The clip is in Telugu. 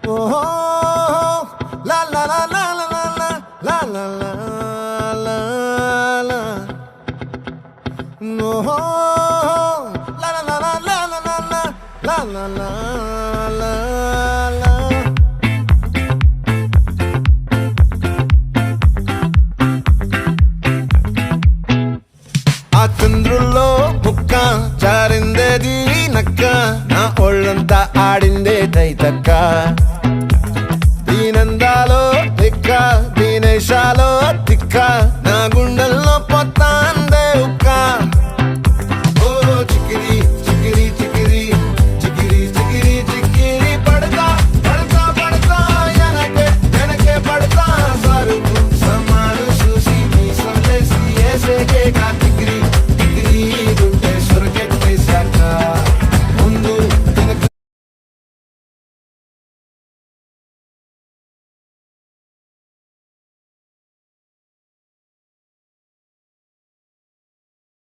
ఓహో లా లా లా లా లా లా లా లా లా లా లా ఓహో లా లా లా లా లా లా లా లా లా లా లా లా ఆ చంద్రుల్లో ముక్క జారిందేది నక్క నా ఒళ్ళంతా ఆడిందే తైతక్క